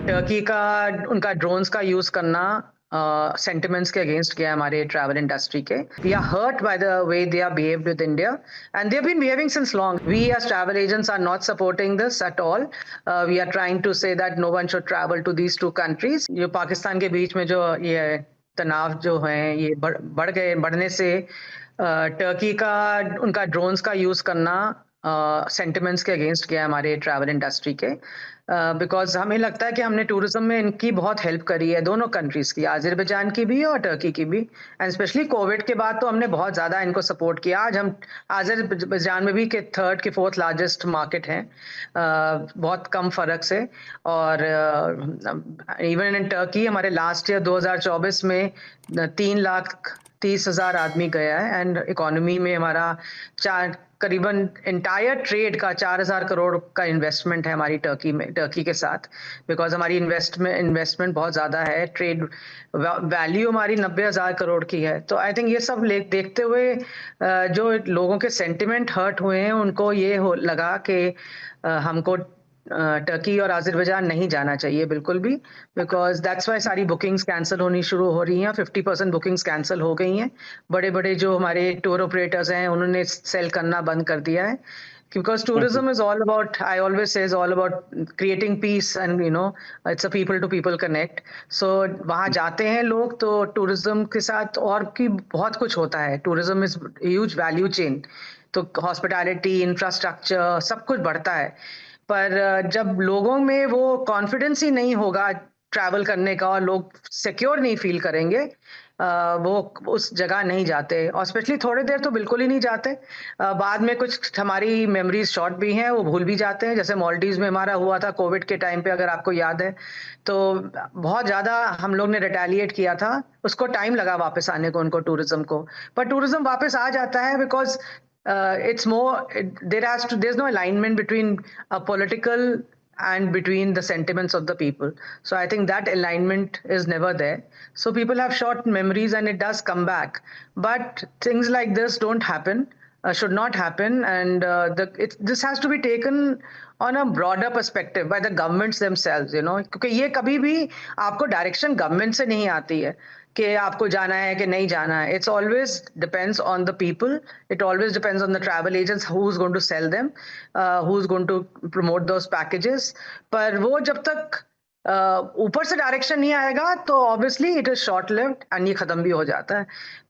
Turkey का उनका drones का यूज करना सेंटिमेंट्स के अगेंस्ट किया है हमारे ट्रैवल इंडस्ट्री के. We are hurt by the way they are behaved with India and they have been behaving since long. We as travel agents are not supporting this at all. We are trying to say that no one should travel to these two countries. जो पाकिस्तान के बीच में जो ये तनाव जो है ये बढ़ने से टर्की का उनका ड्रोन्स का यूज करना सेंटिमेंट्स के अगेंस्ट किया है हमारे ट्रैवल इंडस्ट्री के. बिकॉज हमें लगता है कि हमने टूरिज्म में इनकी बहुत हेल्प करी है, दोनों कंट्रीज की, अजरबैजान की भी और टर्की की भी. एंड स्पेशली कोविड के बाद तो हमने बहुत ज़्यादा इनको सपोर्ट किया. आज हम अजरबैजान में भी के थर्ड के फोर्थ लार्जेस्ट मार्केट हैं, बहुत कम फर्क से. और इवन इन टर्की हमारे लास्ट ईयर 2024 में 3,30,000 आदमी गया है. एंड इकोनॉमी में हमारा करीबन इंटायर ट्रेड का 4,000 करोड़ का इन्वेस्टमेंट है हमारी टर्की के साथ. बिकॉज हमारी इन्वेस्टमेंट बहुत ज़्यादा है. ट्रेड वैल्यू हमारी 90,000 करोड़ की है. तो आई थिंक ये सब देखते हुए जो लोगों के सेंटिमेंट हर्ट हुए हैं उनको ये लगा कि हमको टर्की और अजरबैजान नहीं जाना चाहिए बिल्कुल भी. बिकॉज दैट्स वाई सारी बुकिंग्स कैंसिल होनी शुरू हो रही हैं. 50% बुकिंग्स कैंसिल हो गई हैं. बड़े बड़े जो हमारे टूर ऑपरेटर्स हैं उन्होंने सेल करना बंद कर दिया है. Because tourism is all about, I always say, is all about creating peace and it's a people to people connect. So वहाँ जाते हैं लोग तो tourism के साथ और की बहुत कुछ होता है. Tourism is huge value chain. तो hospitality, infrastructure सब कुछ बढ़ता है. पर जब लोगों में वो कॉन्फिडेंस ही नहीं होगा ट्रैवल करने का और लोग सिक्योर नहीं फील करेंगे, वो उस जगह नहीं जाते. और स्पेशली थोड़ी देर तो बिल्कुल ही नहीं जाते. बाद में कुछ हमारी मेमोरीज शॉर्ट भी हैं, वो भूल भी जाते हैं. जैसे मालदीव्स में हमारा हुआ था कोविड के टाइम पे, अगर आपको याद है, तो बहुत ज़्यादा हम लोग ने रिटेलिएट किया था. उसको टाइम लगा वापस आने को उनको, टूरिज्म को. पर टूरिज्म वापस आ जाता है because it's more, there's no alignment between a political and between the sentiments of the people. So I think that alignment is never there. So people have short memories and it does come back. But things like this don't happen, should not happen. And this has to be taken on a broader perspective by the governments themselves, क्योंकि ये कभी भी आपको direction government से नहीं आती है कि आपको जाना है कि नहीं जाना है. It's always depends on the people. It always depends on the travel agents, who's going to sell them, who's going to promote those packages. पर वो जब तक ऊपर से डायरेक्शन नहीं आएगा तो obviously it is short lived and ये खत्म भी हो जाता है.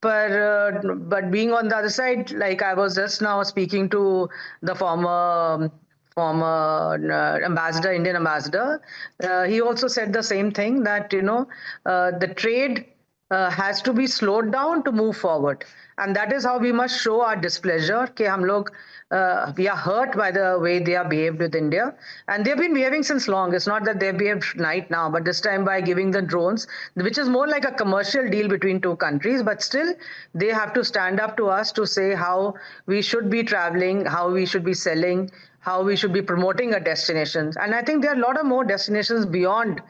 पर but being on the other side, like I was just now speaking to the former ambassador, Indian ambassador, he also said the same thing, that the trade has to be slowed down to move forward. And that is how we must show our displeasure कि हम लोग we are hurt by the way they are behaved with India, and they've been behaving since long. It's not that they've behaved right now, but this time by giving the drones, which is more like a commercial deal between two countries, but still they have to stand up to us to say how we should be traveling, how we should be selling, how we should be promoting our destinations. And I think there are a lot of more destinations beyond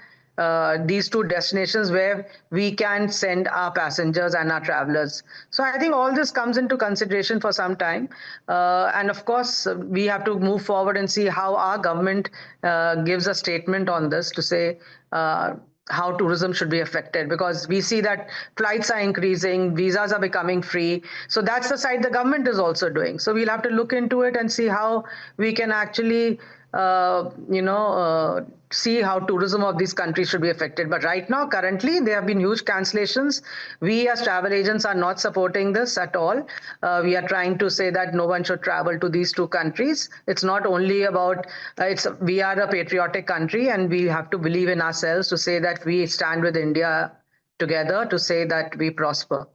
these two destinations where we can send our passengers and our travelers. So I think all this comes into consideration for some time. And of course, we have to move forward and see how our government gives a statement on this to say how tourism should be affected, because we see that flights are increasing, visas are becoming free. So that's the side the government is also doing. So we'll have to look into it and see how we can actually see how tourism of these countries should be affected. But right now, currently, there have been huge cancellations. We as travel agents are not supporting this at all. We are trying to say that no one should travel to these two countries. It's not only about, we are a patriotic country and we have to believe in ourselves to say that we stand with India together to say that we prosper.